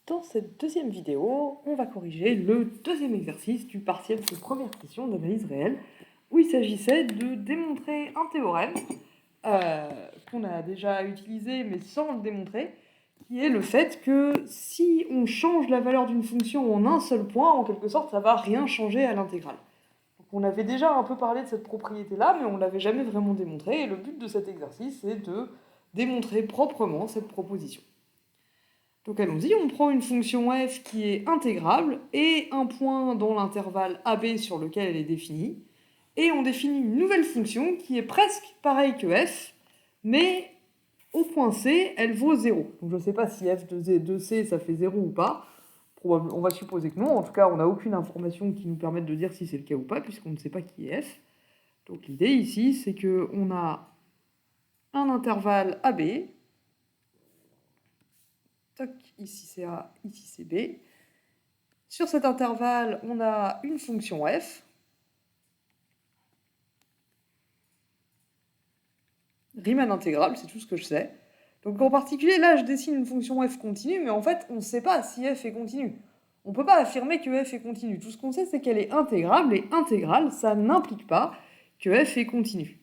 Dans cette deuxième vidéo, on va corriger le deuxième exercice du partiel de première question d'analyse réelle, où il s'agissait de démontrer un théorème qu'on a déjà utilisé mais sans le démontrer, qui est le fait que si on change la valeur d'une fonction en un seul point, en quelque sorte, ça ne va rien changer à l'intégrale. Donc on avait déjà un peu parlé de cette propriété-là, mais on ne l'avait jamais vraiment démontré, et le but de cet exercice, c'est de démontrer proprement cette proposition. Donc allons-y, on prend une fonction f qui est intégrable et un point dans l'intervalle AB sur lequel elle est définie, et on définit une nouvelle fonction qui est presque pareille que f, mais au point C, elle vaut 0. Donc je ne sais pas si f de C, ça fait 0 ou pas. On va supposer que non. En tout cas, on n'a aucune information qui nous permette de dire si c'est le cas ou pas, puisqu'on ne sait pas qui est f. Donc l'idée ici, c'est qu'on a un intervalle AB. Toc, ici c'est A, ici c'est B. Sur cet intervalle, on a une fonction f. Riemann intégrable, c'est tout ce que je sais. Donc en particulier, là, je dessine une fonction f continue, mais en fait, on ne sait pas si f est continue. On ne peut pas affirmer que f est continue. Tout ce qu'on sait, c'est qu'elle est intégrable, et intégrale, ça n'implique pas que f est continue.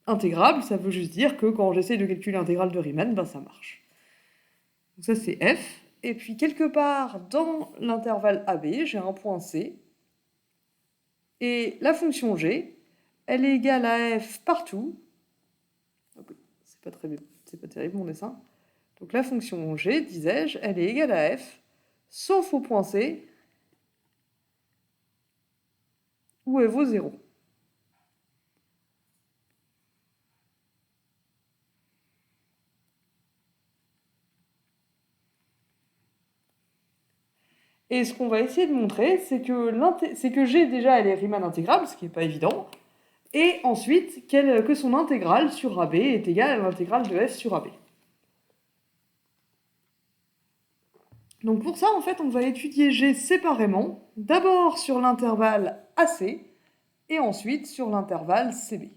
Intégrable, ça veut juste dire que quand j'essaie de calculer l'intégrale de Riemann, ben ça marche. Donc ça, c'est f. Et puis, quelque part dans l'intervalle AB, j'ai un point C. Et la fonction g, elle est égale à f partout. C'est pas terrible mon dessin. Donc la fonction g, disais-je, elle est égale à f, sauf au point C, où elle vaut 0. Et ce qu'on va essayer de montrer, c'est que g, déjà, elle est Riemann intégrable, ce qui n'est pas évident, et ensuite que son intégrale sur AB est égale à l'intégrale de f sur AB. Donc pour ça, en fait, on va étudier g séparément, d'abord sur l'intervalle AC, et ensuite sur l'intervalle CB.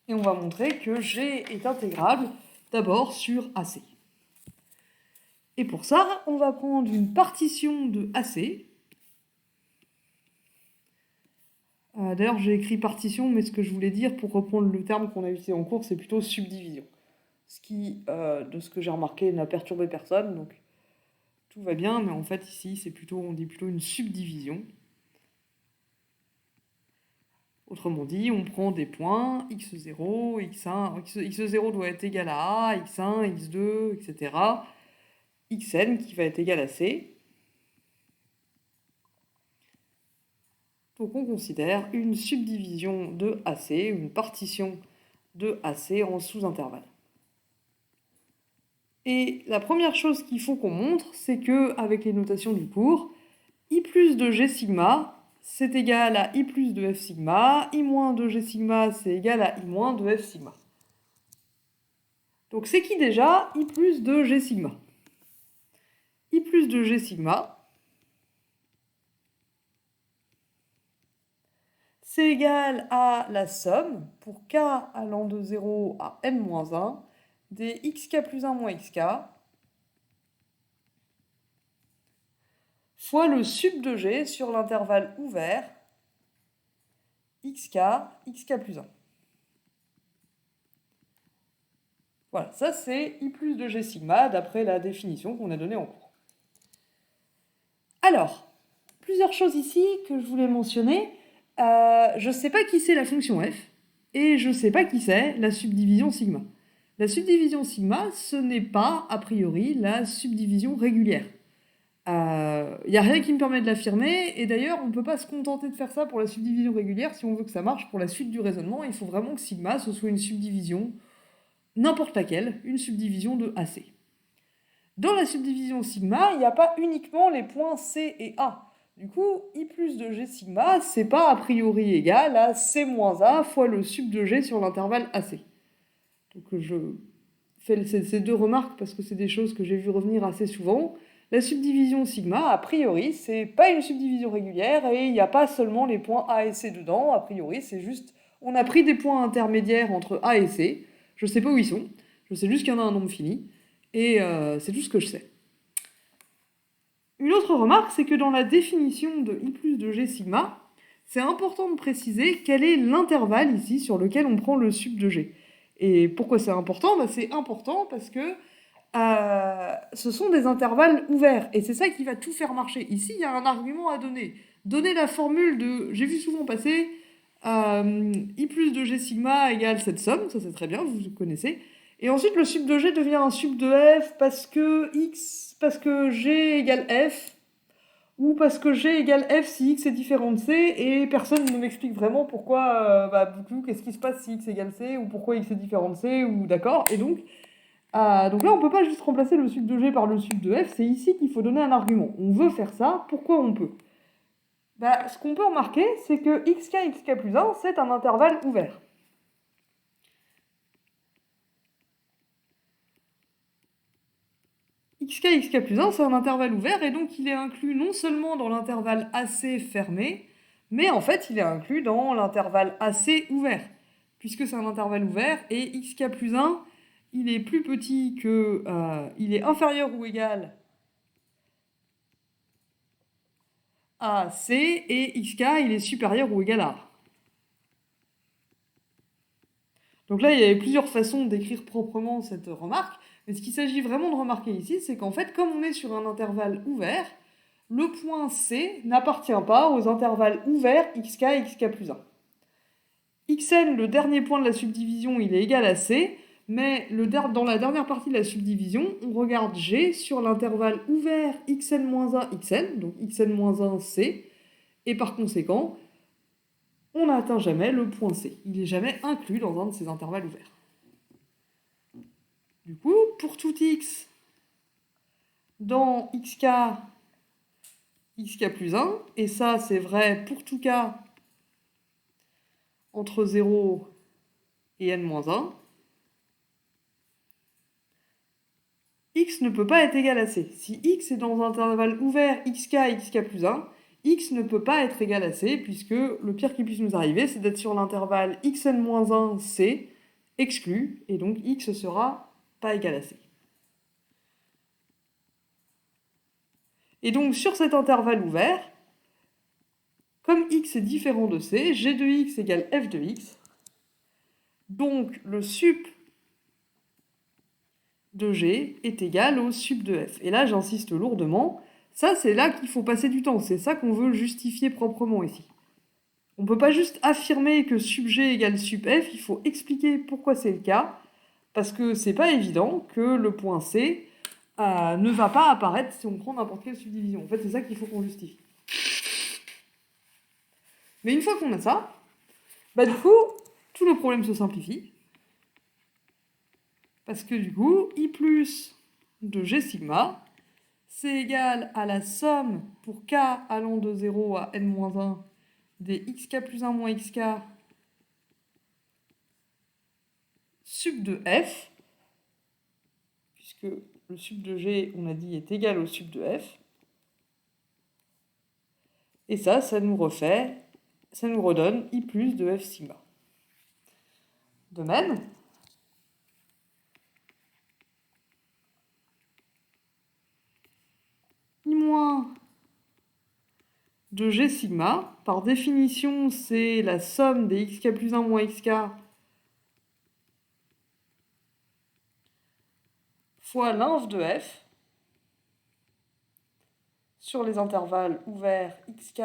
Et on va montrer que g est intégrable d'abord sur AC. Et pour ça, on va prendre une partition de AC. D'ailleurs, j'ai écrit partition, mais ce que je voulais dire, pour reprendre le terme qu'on a utilisé en cours, c'est plutôt subdivision. Ce qui, de ce que j'ai remarqué, n'a perturbé personne, donc tout va bien, mais en fait, ici, on dit plutôt une subdivision. Autrement dit, on prend des points, x0, x1, x0 doit être égal à A, x1, x2, etc. xn qui va être égal à c. Donc on considère une subdivision de AC, une partition de AC en sous-intervalle. Et la première chose qu'il faut qu'on montre, c'est que, avec les notations du cours, I plus de G sigma, c'est égal à I plus de F sigma, I moins de G sigma, c'est égal à I moins de F sigma. Donc c'est qui déjà I plus de G sigma? I plus de G sigma, c'est égal à la somme, pour k allant de 0 à n-1, des xk plus 1 moins xk, fois le sub de g sur l'intervalle ouvert, xk plus 1. Voilà, ça c'est I plus de g sigma, d'après la définition qu'on a donnée en cours. Alors, plusieurs choses ici que je voulais mentionner. Je ne sais pas qui c'est la fonction f, et je ne sais pas qui c'est la subdivision sigma. La subdivision sigma, ce n'est pas, a priori, la subdivision régulière. Il n'y a rien qui me permet de l'affirmer, et d'ailleurs, on ne peut pas se contenter de faire ça pour la subdivision régulière. Si on veut que ça marche pour la suite du raisonnement, il faut vraiment que sigma, ce soit une subdivision, n'importe laquelle, une subdivision de AC. Dans la subdivision sigma, il n'y a pas uniquement les points C et A. Du coup, I plus de G sigma, c'est pas a priori égal à C moins A fois le sub de G sur l'intervalle AC. Donc je fais ces deux remarques parce que c'est des choses que j'ai vu revenir assez souvent. La subdivision sigma, a priori, c'est pas une subdivision régulière et il n'y a pas seulement les points A et C dedans. A priori, c'est juste, on a pris des points intermédiaires entre A et C. Je sais pas où ils sont. Je sais juste qu'il y en a un nombre fini. Et c'est tout ce que je sais. Une autre remarque, c'est que dans la définition de I plus de G sigma, c'est important de préciser quel est l'intervalle ici sur lequel on prend le sub de G. Et pourquoi c'est important? C'est important parce que ce sont des intervalles ouverts. Et c'est ça qui va tout faire marcher. Ici, il y a un argument à donner. Donner la formule de... J'ai vu souvent passer I plus de G sigma égale cette somme. Ça, c'est très bien, vous connaissez. Et ensuite, le sub de G devient un sub de F parce que G égale F, ou parce que G égale F si X est différent de C, et personne ne m'explique vraiment pourquoi, du coup, qu'est-ce qui se passe si X égale C, ou pourquoi X est différent de C, ou d'accord. Et donc là, on peut pas juste remplacer le sub de G par le sub de F, c'est ici qu'il faut donner un argument. On veut faire ça, pourquoi on peut? Ce qu'on peut remarquer, c'est que xk plus 1, c'est un intervalle ouvert. xk plus 1, c'est un intervalle ouvert, et donc il est inclus non seulement dans l'intervalle AC fermé, mais en fait il est inclus dans l'intervalle AC ouvert, puisque c'est un intervalle ouvert, et xk plus 1, il est plus petit que... il est inférieur ou égal à C, et xk, il est supérieur ou égal à A. Donc là, il y avait plusieurs façons d'écrire proprement cette remarque, mais ce qu'il s'agit vraiment de remarquer ici, c'est qu'en fait, comme on est sur un intervalle ouvert, le point C n'appartient pas aux intervalles ouverts xk et xk plus 1. Xn, le dernier point de la subdivision, il est égal à C, mais dans la dernière partie de la subdivision, on regarde G sur l'intervalle ouvert xn-1 xn, donc xn-1 C, et par conséquent, on n'atteint jamais le point C. Il n'est jamais inclus dans un de ces intervalles ouverts. Du coup, pour tout x dans xk plus 1, et ça c'est vrai pour tout k entre 0 et n-1, x ne peut pas être égal à c. Si x est dans un intervalle ouvert xk plus 1, x ne peut pas être égal à c, puisque le pire qui puisse nous arriver, c'est d'être sur l'intervalle xn-1 c, exclu, et donc x sera pas égal à c. Et donc sur cet intervalle ouvert, comme x est différent de c, g de x égale f de x, donc le sup de g est égal au sup de f. Et là, j'insiste lourdement, ça c'est là qu'il faut passer du temps, c'est ça qu'on veut justifier proprement ici. On ne peut pas juste affirmer que sup g égale sup f, il faut expliquer pourquoi c'est le cas, parce que c'est pas évident que le point C ne va pas apparaître si on prend n'importe quelle subdivision. En fait, c'est ça qu'il faut qu'on justifie. Mais une fois qu'on a ça, du coup, tout le problème se simplifie. Parce que du coup, I plus de G sigma, c'est égal à la somme pour k allant de 0 à n-1 des xk plus 1 moins xk sup de f, puisque le sup de G, on a dit, est égal au sup de f. Et ça nous redonne I plus de f sigma. De même, I moins de G sigma, par définition, c'est la somme des xk plus 1 moins xk fois l'inf de f sur les intervalles ouverts xk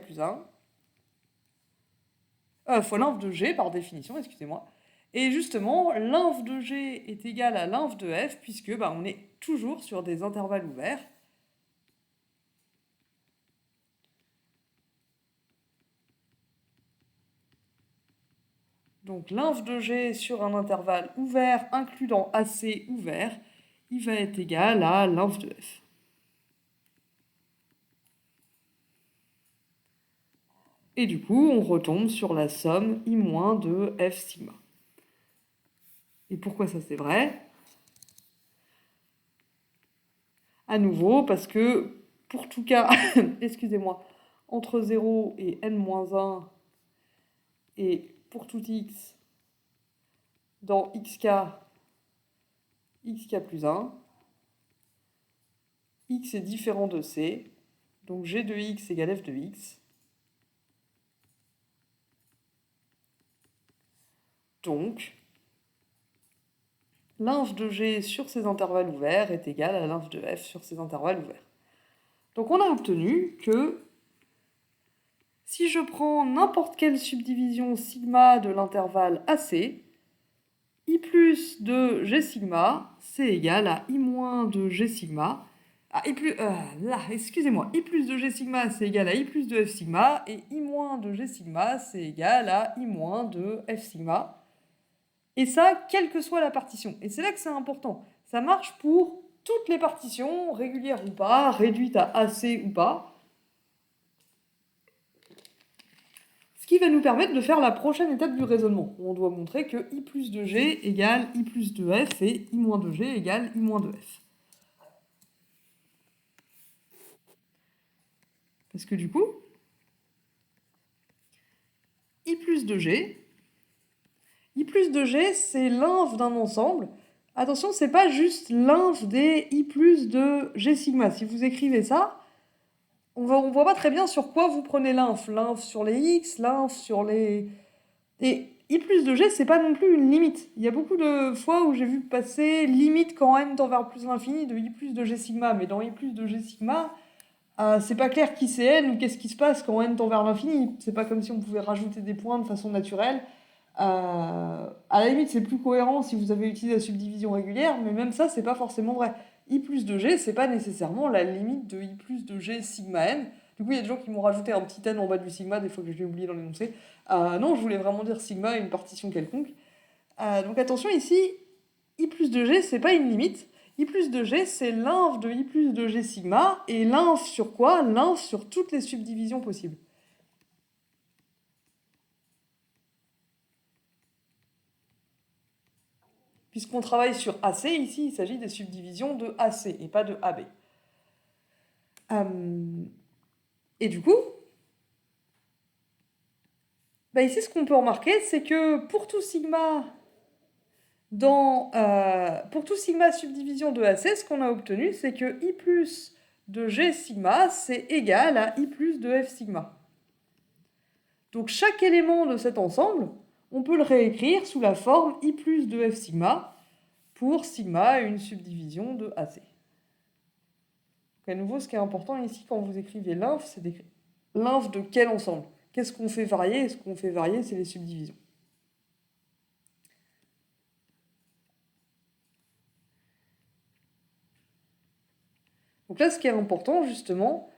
plus 1, fois l'inf de g par définition, excusez-moi. Et justement, l'inf de g est égal à l'inf de f, puisque on est toujours sur des intervalles ouverts. Donc l'inf de g sur un intervalle ouvert inclus dans AC ouvert, il va être égal à l'inf de f. Et du coup, on retombe sur la somme I- de f sigma. Et pourquoi ça c'est vrai? À nouveau, parce que pour tout cas, excusez-moi, entre 0 et n-1, et pour tout x dans xk xk plus 1, x est différent de c, donc g de x égale f de x. Donc, l'inf de g sur ces intervalles ouverts est égal à l'inf de f sur ces intervalles ouverts. Donc on a obtenu que si je prends n'importe quelle subdivision sigma de l'intervalle AC, I plus de G sigma, c'est égal à I moins de G sigma. Excusez-moi, I plus de G sigma, c'est égal à I plus de F sigma, et I moins de G sigma, c'est égal à I moins de F sigma. Et ça, quelle que soit la partition. Et c'est là que c'est important. Ça marche pour toutes les partitions, régulières ou pas, réduites à AC ou pas. Ce qui va nous permettre de faire la prochaine étape du raisonnement, où on doit montrer que I plus de G égale I plus de F et I moins de G égale I moins de F. Parce que du coup, I plus de G, c'est l'inf d'un ensemble. Attention, c'est pas juste l'inf des I plus de G sigma. Si vous écrivez ça, on voit pas très bien sur quoi vous prenez l'inf. L'inf sur les X, l'inf sur les... Et I plus de G, c'est pas non plus une limite. Il y a beaucoup de fois où j'ai vu passer limite quand n tend vers plus l'infini de I plus de G sigma. Mais dans I plus de G sigma, c'est pas clair qui c'est n ou qu'est-ce qui se passe quand n tend vers l'infini. C'est pas comme si on pouvait rajouter des points de façon naturelle. À la limite, c'est plus cohérent si vous avez utilisé la subdivision régulière, mais même ça, c'est pas forcément vrai. I plus de G, c'est pas nécessairement la limite de I plus de G sigma n. Du coup, il y a des gens qui m'ont rajouté un petit n en bas du sigma, des fois que je l'ai oublié dans l'énoncé. Non, je voulais vraiment dire sigma, une partition quelconque. Donc attention, ici, I plus de G, c'est pas une limite. I plus de G, c'est l'inf de I plus de G sigma, et l'inf sur quoi? L'inf sur toutes les subdivisions possibles. Puisqu'on travaille sur AC, ici, il s'agit des subdivisions de AC et pas de AB. Et du coup, ici, ce qu'on peut remarquer, c'est que pour tout sigma subdivision de AC, ce qu'on a obtenu, c'est que I plus de G sigma, c'est égal à I plus de F sigma. Donc chaque élément de cet ensemble, on peut le réécrire sous la forme I plus de F sigma pour sigma une subdivision de AC. Donc à nouveau, ce qui est important ici quand vous écrivez l'inf, c'est d'écrire l'inf de quel ensemble? Qu'est-ce qu'on fait varier? Et ce qu'on fait varier, c'est les subdivisions. Donc là, ce qui est important, justement,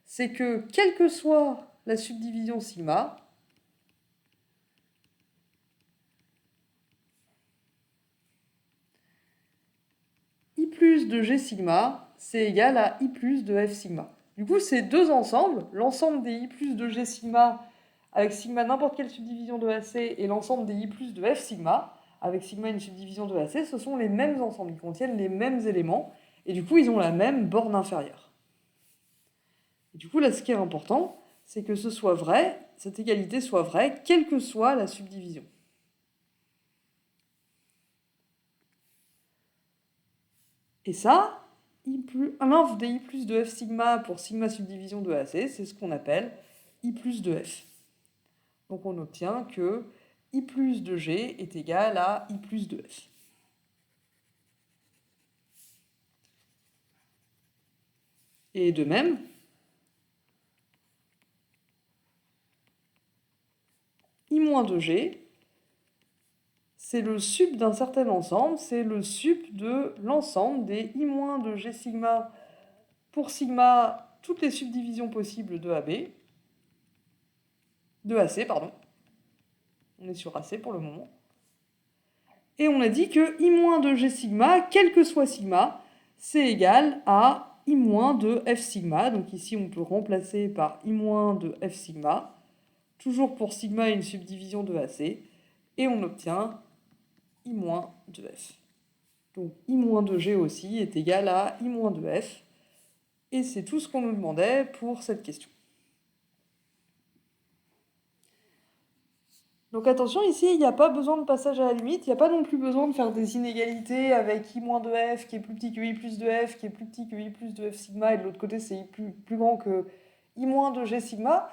c'est que quelle que soit la subdivision sigma, I plus de G sigma, c'est égal à I plus de F sigma. Du coup, ces deux ensembles, l'ensemble des I plus de G sigma avec sigma n'importe quelle subdivision de AC et l'ensemble des I plus de F sigma avec sigma une subdivision de AC, ce sont les mêmes ensembles, ils contiennent les mêmes éléments et du coup, ils ont la même borne inférieure. Et du coup, là, ce qui est important, c'est que ce soit vrai, cette égalité soit vraie, quelle que soit la subdivision. Et ça, l'inf des I plus de F sigma pour sigma subdivision de AC, c'est ce qu'on appelle I plus de F. Donc on obtient que I plus de G est égal à I plus de F. Et de même, I moins de G, c'est le sup d'un certain ensemble, c'est le sup de l'ensemble des I moins de G sigma pour sigma toutes les subdivisions possibles de AB, de AC, pardon. On est sur AC pour le moment. Et on a dit que I moins de G sigma, quel que soit sigma, c'est égal à I moins de F sigma. Donc ici, on peut remplacer par I moins de F sigma, toujours pour sigma une subdivision de AC, et on obtient I moins de F. Donc I moins de G aussi est égal à I moins de F, et c'est tout ce qu'on nous demandait pour cette question. Donc attention, ici, il n'y a pas besoin de passage à la limite, il n'y a pas non plus besoin de faire des inégalités avec i moins de f qui est plus petit que i plus de f, qui est plus petit que i plus de f sigma, et de l'autre côté, c'est i plus grand que i moins de g sigma.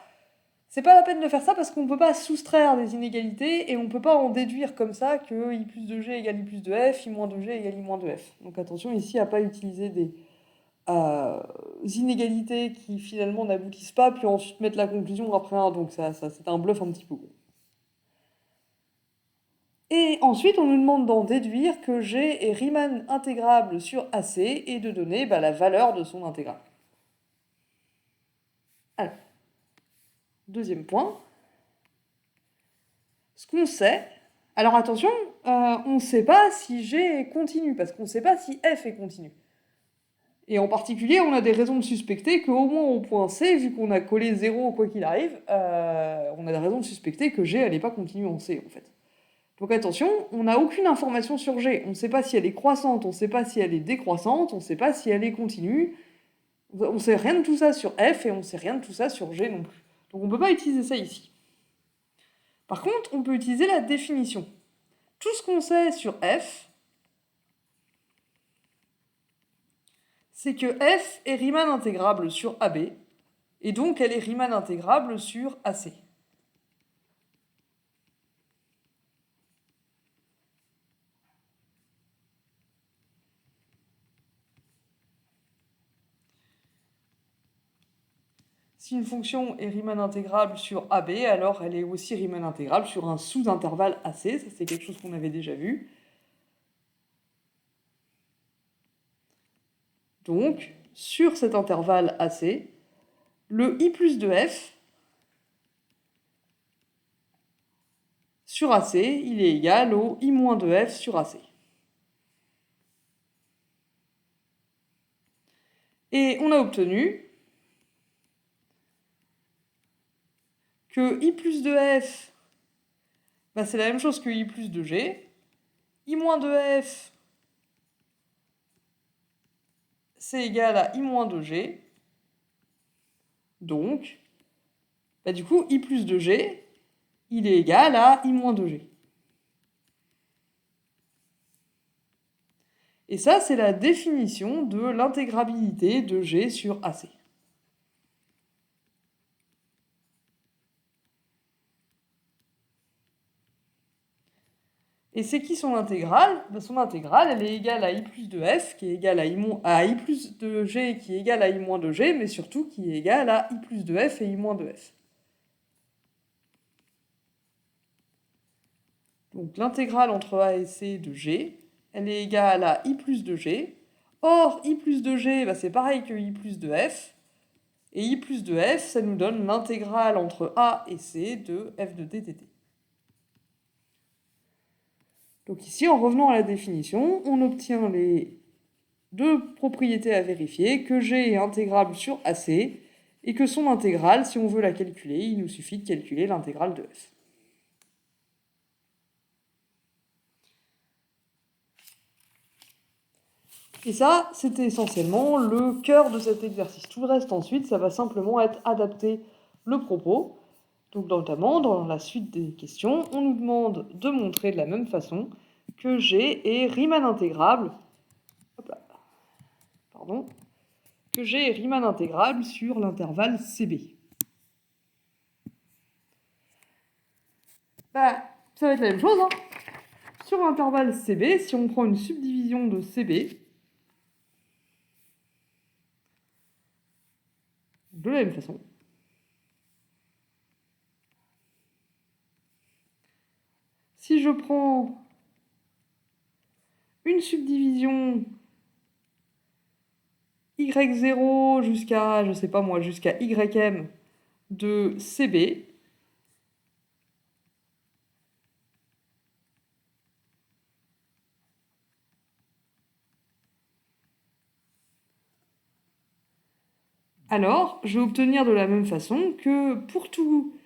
C'est pas la peine de faire ça parce qu'on ne peut pas soustraire des inégalités et on ne peut pas en déduire comme ça que i plus de g égale i plus de f, i moins de g égale i moins de f. Donc attention ici à ne pas utiliser des inégalités qui finalement n'aboutissent pas, puis ensuite mettre la conclusion après un. Donc ça c'est un bluff un petit peu gros. Et ensuite, on nous demande d'en déduire que g est Riemann intégrable sur AC et de donner la valeur de son intégrale. Alors, deuxième point. Ce qu'on sait, alors attention, on ne sait pas si g est continu, parce qu'on ne sait pas si f est continu. Et en particulier, on a des raisons de suspecter qu'au moins au point C, vu qu'on a collé 0 quoi qu'il arrive, on a des raisons de suspecter que g, elle n'est pas continue en C, en fait. Donc attention, on n'a aucune information sur G. On ne sait pas si elle est croissante, on ne sait pas si elle est décroissante, on ne sait pas si elle est continue. On ne sait rien de tout ça sur F et on ne sait rien de tout ça sur G non plus. Donc on ne peut pas utiliser ça ici. Par contre, on peut utiliser la définition. Tout ce qu'on sait sur F, c'est que F est Riemann intégrable sur AB, et donc elle est Riemann intégrable sur AC. Si une fonction est Riemann intégrable sur AB, alors elle est aussi Riemann intégrable sur un sous-intervalle AC. Ça, c'est quelque chose qu'on avait déjà vu. Donc, sur cet intervalle AC, le i plus de f sur AC, il est égal au i moins de f sur AC. Et on a obtenu que i plus de f, c'est la même chose que i plus de g. I moins de f, c'est égal à i moins de g. Donc, du coup, i plus de g, il est égal à i moins de g. Et ça, c'est la définition de l'intégrabilité de g sur AC. Et c'est qui son intégrale? Son intégrale, elle est égale à i plus de f, qui est égal à i plus de g, qui est égal à i moins de g, mais surtout qui est égal à i plus de f et i moins de f. Donc l'intégrale entre a et c de g, elle est égale à i plus de g. Or, i plus de g, c'est pareil que i plus de f. Et i plus de f, ça nous donne l'intégrale entre a et c de f de dtt. Donc ici, en revenant à la définition, on obtient les deux propriétés à vérifier, que g est intégrable sur AC, et que son intégrale, si on veut la calculer, il nous suffit de calculer l'intégrale de f. Et ça, c'était essentiellement le cœur de cet exercice. Tout le reste ensuite, ça va simplement être adapter le propos. Donc notamment, dans la suite des questions, on nous demande de montrer de la même façon que G est Riemann intégrable, que G est Riemann intégrable sur l'intervalle CB. Ça va être la même chose. Sur l'intervalle CB, si on prend une subdivision de CB, de la même façon, si je prends une subdivision y0 jusqu'à, je sais pas moi, jusqu'à ym de CB, alors je vais obtenir de la même façon que pour tout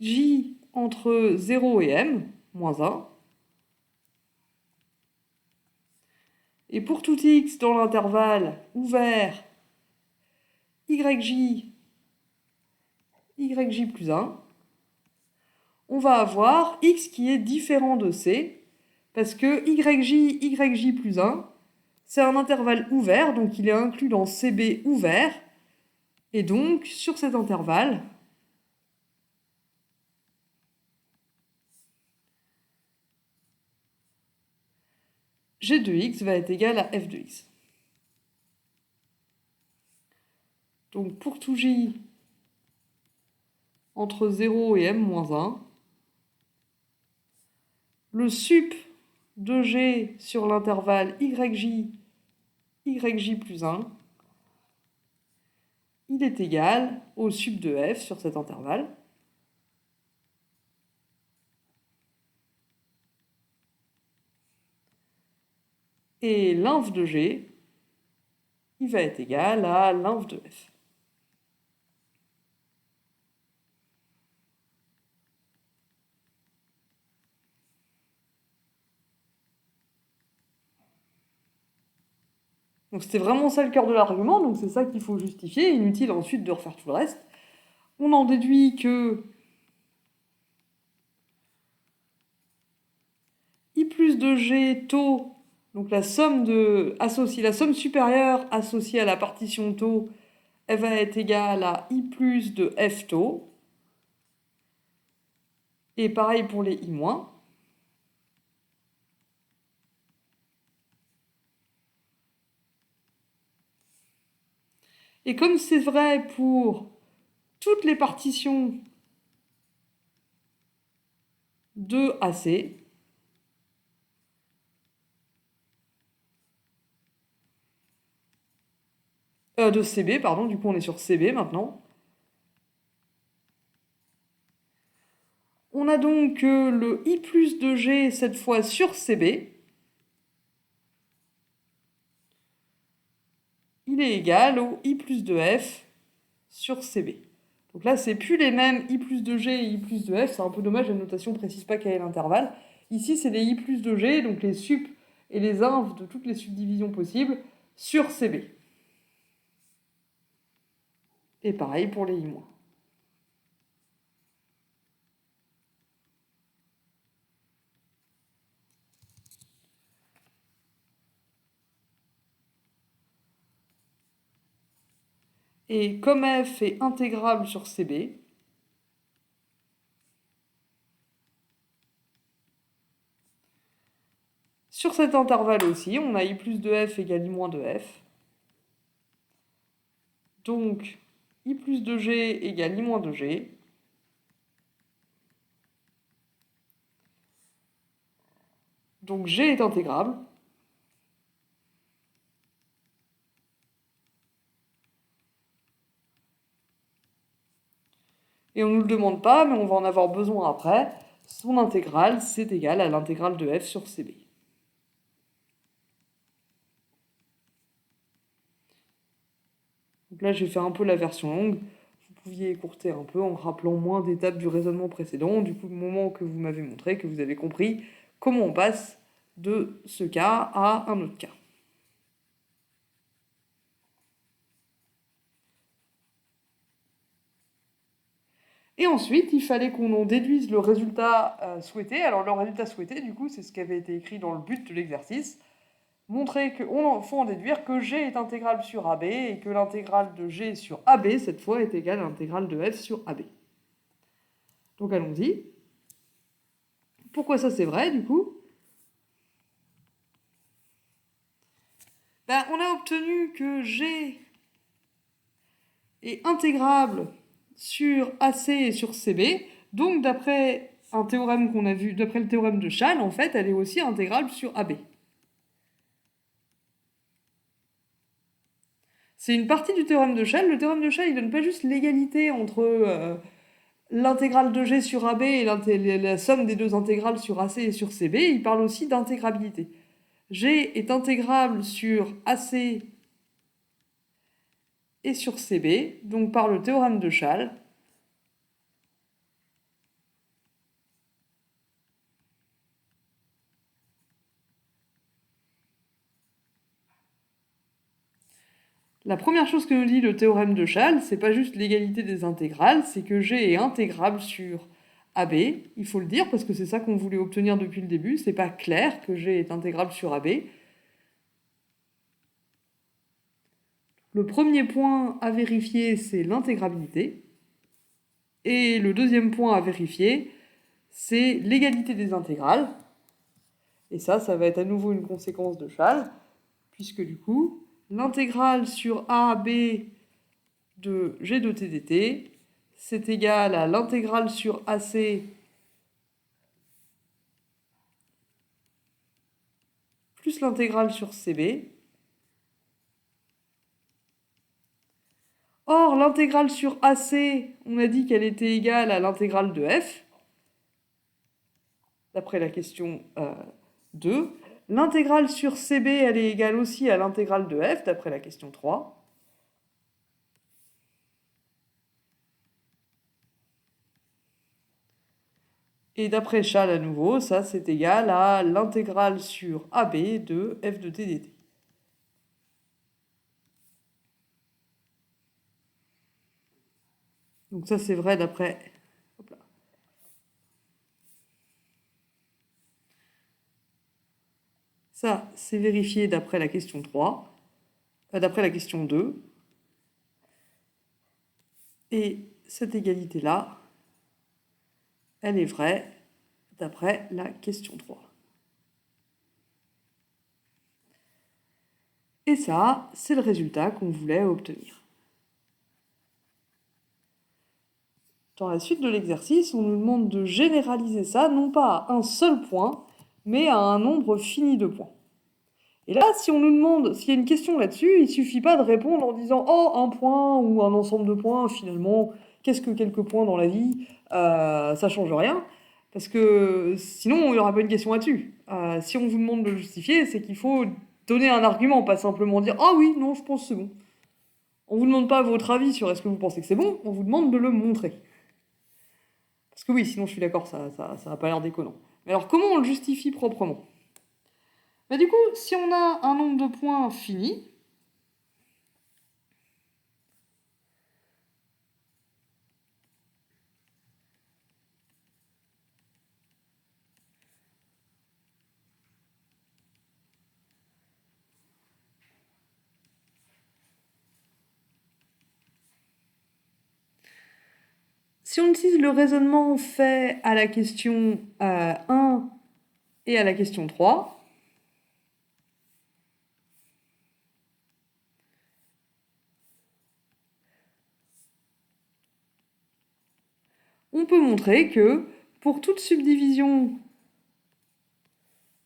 j entre 0 et m, moins 1, et pour tout x dans l'intervalle ouvert yj plus 1, on va avoir x qui est différent de c, parce que yj plus 1, c'est un intervalle ouvert, donc il est inclus dans CB ouvert, et donc sur cet intervalle, g de x va être égal à f de x. Donc pour tout j entre 0 et m-1, le sup de g sur l'intervalle yj plus 1, il est égal au sup de f sur cet intervalle. Et l'inf de g, il va être égal à l'inf de f. Donc c'était vraiment ça le cœur de l'argument, donc c'est ça qu'il faut justifier, inutile ensuite de refaire tout le reste. On en déduit que I plus de G taux, donc la somme supérieure associée à la partition taux, elle va être égale à I plus de F taux. Et pareil pour les I-. Et comme c'est vrai pour toutes les partitions de AC, de CB, pardon, du coup on est sur CB maintenant. On a donc le I plus de G cette fois sur CB. Il est égal au I plus de F sur CB. Donc là, c'est plus les mêmes I plus de G et I plus de F. C'est un peu dommage, la notation ne précise pas quel est l'intervalle. Ici, c'est les I plus de G, donc les sup et les inf de toutes les subdivisions possibles sur CB. Et pareil pour les I-. Et comme f est intégrable sur CB, sur cet intervalle aussi, on a I plus de f égale I moins de f. Donc, I plus de G égale I moins de G. Donc G est intégrable. Et on ne nous le demande pas, mais on va en avoir besoin après. Son intégrale, c'est égal à l'intégrale de f sur CB. Donc là, j'ai fait un peu la version longue. Vous pouviez écourter un peu en rappelant moins d'étapes du raisonnement précédent. Du coup, le moment que vous m'avez montré, que vous avez compris comment on passe de ce cas à un autre cas. Et ensuite, il fallait qu'on en déduise le résultat souhaité. Alors le résultat souhaité, du coup, c'est ce qui avait été écrit dans le but de l'exercice. Montrer qu'il faut en déduire que G est intégrable sur AB et que l'intégrale de G sur AB, cette fois, est égale à l'intégrale de F sur AB. Donc allons-y. Pourquoi ça c'est vrai, du coup? Ben, on a obtenu que G est intégrable sur AC et sur CB. Donc d'après un théorème qu'on a vu, d'après le théorème de Schall, en fait, elle est aussi intégrable sur AB. C'est une partie du théorème de Schall. Le théorème de Schall, il donne pas juste l'égalité entre l'intégrale de G sur AB et la somme des deux intégrales sur AC et sur CB. Il parle aussi d'intégrabilité. G est intégrable sur AC et sur CB, donc par le théorème de Schall. La première chose que nous dit le théorème de Schall, c'est pas juste l'égalité des intégrales, c'est que G est intégrable sur AB, il faut le dire, parce que c'est ça qu'on voulait obtenir depuis le début, c'est pas clair que G est intégrable sur AB. Le premier point à vérifier, c'est l'intégrabilité. Et le deuxième point à vérifier, c'est l'égalité des intégrales. Et ça va être à nouveau une conséquence de Schall, puisque du coup, l'intégrale sur AB de G de T dt, c'est égal à l'intégrale sur AC plus l'intégrale sur CB. Or, l'intégrale sur AC, on a dit qu'elle était égale à l'intégrale de f, d'après la question 2. L'intégrale sur CB, elle est égale aussi à l'intégrale de f, d'après la question 3. Et d'après Schall à nouveau, ça c'est égal à l'intégrale sur AB de f de t dt. Donc ça c'est vrai d'après... Ça, c'est vérifié d'après la question 3, d'après la question 2. Et cette égalité-là, elle est vraie d'après la question 3. Et ça, c'est le résultat qu'on voulait obtenir. Dans la suite de l'exercice, on nous demande de généraliser ça, non pas à un seul point, mais à un nombre fini de points. Et là, si on nous demande, s'il y a une question là-dessus, il ne suffit pas de répondre en disant « Oh, un point ou un ensemble de points, finalement, qu'est-ce que quelques points dans la vie ça change rien ». Parce que sinon, il n'y aura pas une question là-dessus. Si on vous demande de le justifier, c'est qu'il faut donner un argument, pas simplement dire « Ah oui, non, je pense que c'est bon ». On ne vous demande pas votre avis sur est-ce que vous pensez que c'est bon, on vous demande de le montrer. Parce que oui, sinon je suis d'accord, ça n'a pas l'air déconnant. Mais alors, comment on le justifie proprement ? Bah, du coup, si on a un nombre de points fini, si on utilise le raisonnement fait à la question 1 et à la question 3, on peut montrer que pour toute subdivision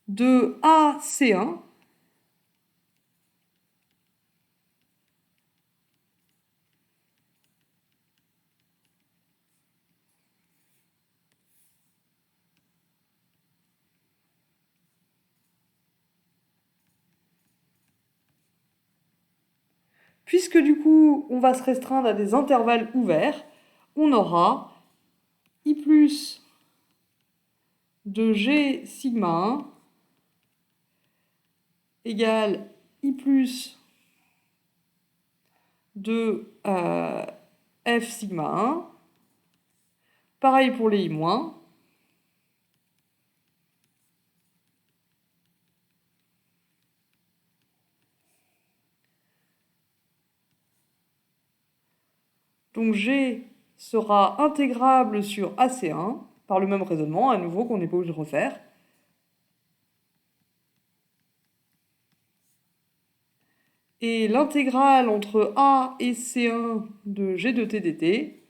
de AC1, puisque du coup on va se restreindre à des intervalles ouverts, on aura I plus de G sigma 1 égale I plus de F sigma 1. Pareil pour les I-. Donc G sera intégrable sur AC1, par le même raisonnement, à nouveau, qu'on n'est pas obligé de refaire. Et l'intégrale entre A et C1 de G de T dt,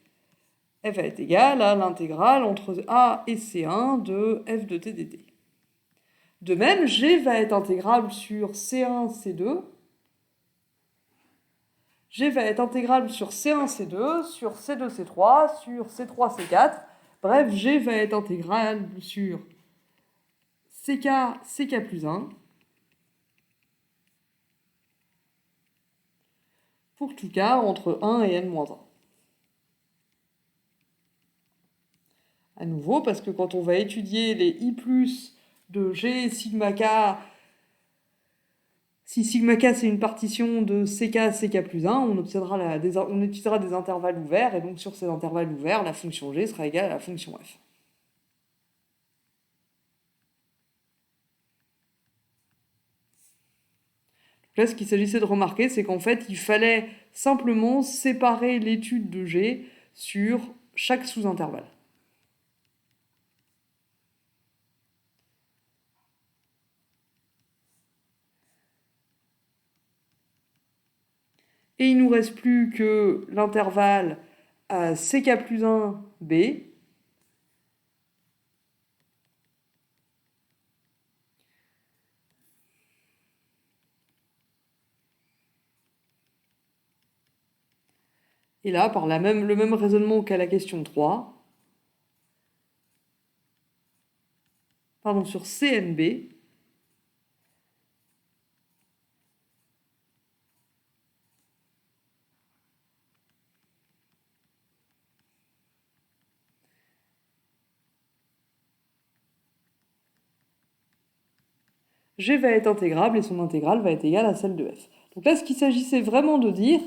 elle va être égale à l'intégrale entre A et C1 de F de T dt. De même, G va être intégrable sur C1, C2. G va être intégrable sur C1, C2, sur C2, C3, sur C3, C4. Bref, G va être intégrable sur CK, CK plus 1. Pour tout cas entre 1 et n-1. À nouveau, parce que quand on va étudier les I plus de G sigma k, si sigma k c'est une partition de CK, CK plus 1, on utilisera des intervalles ouverts, et donc sur ces intervalles ouverts, la fonction G sera égale à la fonction f. Là, ce qu'il s'agissait de remarquer, c'est qu'en fait, il fallait simplement séparer l'étude de G sur chaque sous-intervalle. Et il ne nous reste plus que l'intervalle CK plus 1 B. Et là, par le même raisonnement qu'à la question 3, pardon, sur CNB, G va être intégrable et son intégrale va être égale à celle de F. Donc là, ce qu'il s'agissait vraiment de dire,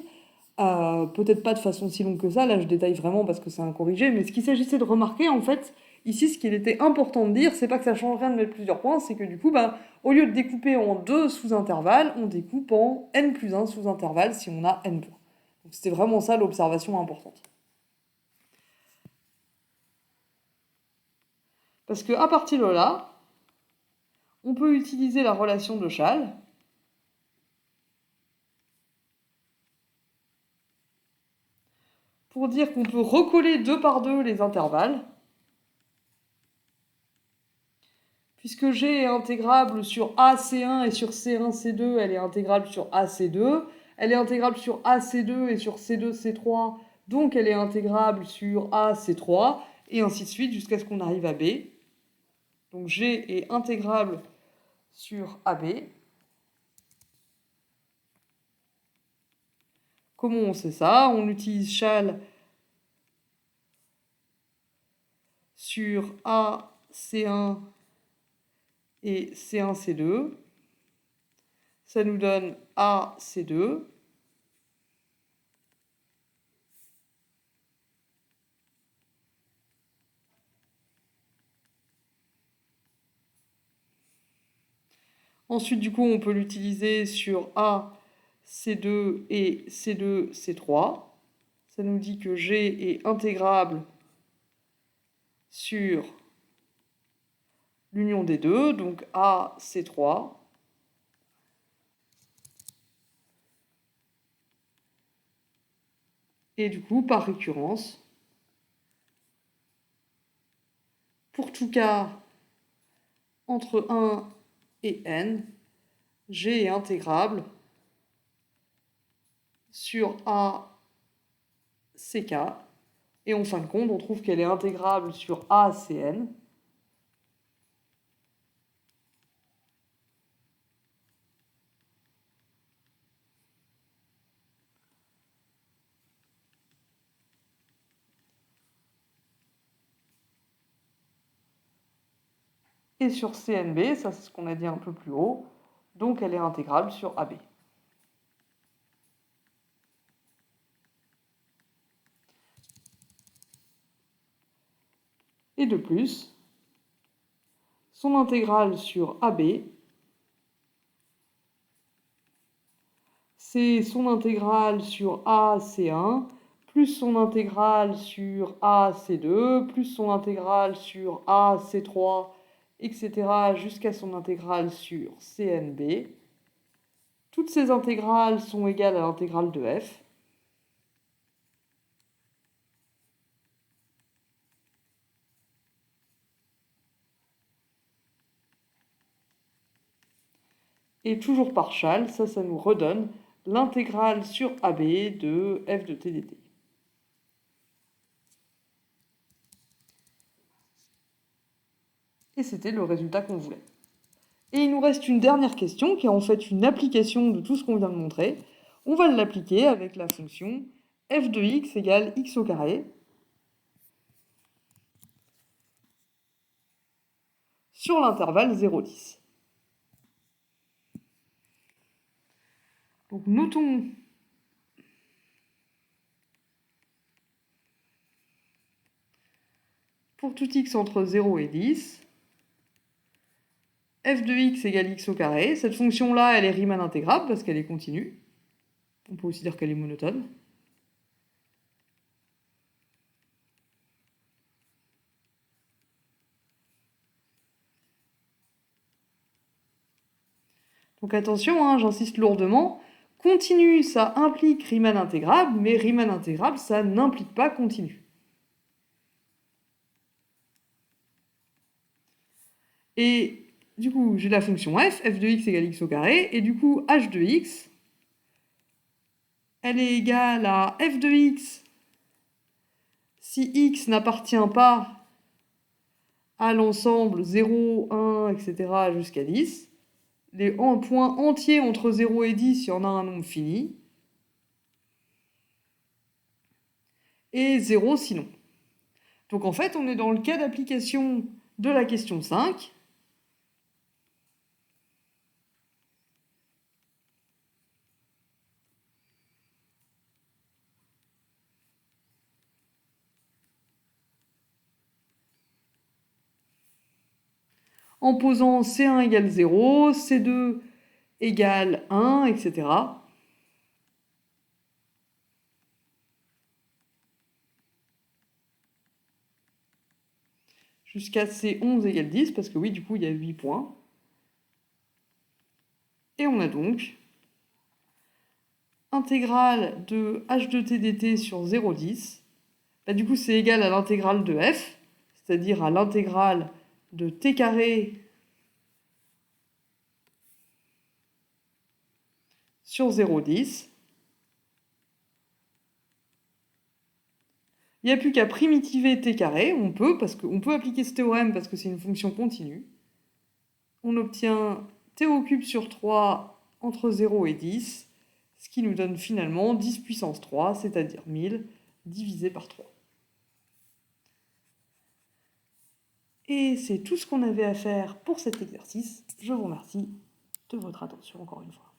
peut-être pas de façon si longue que ça, là je détaille vraiment parce que c'est un corrigé, mais ce qu'il s'agissait de remarquer, en fait, ici, ce qu'il était important de dire, c'est pas que ça change rien de mettre plusieurs points, c'est que du coup, au lieu de découper en 2 sous-intervalles, on découpe en n plus 1 sous-intervalles si on a n points. Donc c'était vraiment ça l'observation importante. Parce qu'à partir de là, on peut utiliser la relation de Schall pour dire qu'on peut recoller 2 par 2 les intervalles, puisque G est intégrable sur AC1 et sur C1C2, elle est intégrable sur AC2, elle est intégrable sur AC2 et sur C2C3, donc elle est intégrable sur AC3, et ainsi de suite jusqu'à ce qu'on arrive à B. Donc G est intégrable sur AB. Comment on sait ça? On utilise Schall sur AC1 et C1C2. Ça nous donne AC2. Ensuite, du coup, on peut l'utiliser sur A, C2 et C2, C3. Ça nous dit que G est intégrable sur l'union des deux, donc A, C3. Et du coup, par récurrence, pour tout cas entre 1 et n, G est intégrable sur A, CK. Et en fin de compte, on trouve qu'elle est intégrable sur A, Cn. Et sur CNB, ça c'est ce qu'on a dit un peu plus haut, donc elle est intégrable sur AB. Et de plus, son intégrale sur AB, c'est son intégrale sur AC1, plus son intégrale sur AC2, plus son intégrale sur AC3, etc. jusqu'à son intégrale sur CNB. Toutes ces intégrales sont égales à l'intégrale de f. Et toujours par Schall, ça nous redonne l'intégrale sur AB de f de t dt. Et c'était le résultat qu'on voulait. Et il nous reste une dernière question qui est en fait une application de tout ce qu'on vient de montrer. On va l'appliquer avec la fonction f de x égale x au carré sur l'intervalle 0,10. Donc notons pour tout x entre 0 et 10, f de x égale x au carré. Cette fonction-là, elle est Riemann intégrable parce qu'elle est continue. On peut aussi dire qu'elle est monotone. Donc attention, hein, j'insiste lourdement, continu, ça implique Riemann intégrable, mais Riemann intégrable, ça n'implique pas continu. Et du coup, j'ai la fonction f de x égale x au carré, et du coup, h de x, elle est égale à f de x si x n'appartient pas à l'ensemble 0, 1, etc. jusqu'à 10. Les points entiers entre 0 et 10, il y en a un nombre fini. Et 0 sinon. Donc en fait, on est dans le cas d'application de la question 5. En posant C1 égale 0, C2 égale 1, etc. Jusqu'à C11 égale 10, parce que oui, du coup, il y a 8 points. Et on a donc intégrale de h de t dt sur 0,10. Bah, du coup, c'est égal à l'intégrale de f, c'est-à-dire à l'intégrale de t carré sur 0,10. Il n'y a plus qu'à primitiver t carré, on peut appliquer ce théorème parce que c'est une fonction continue. On obtient t au cube sur 3 entre 0 et 10, ce qui nous donne finalement 10 puissance 3, c'est-à-dire 1000, divisé par 3. Et c'est tout ce qu'on avait à faire pour cet exercice. Je vous remercie de votre attention encore une fois.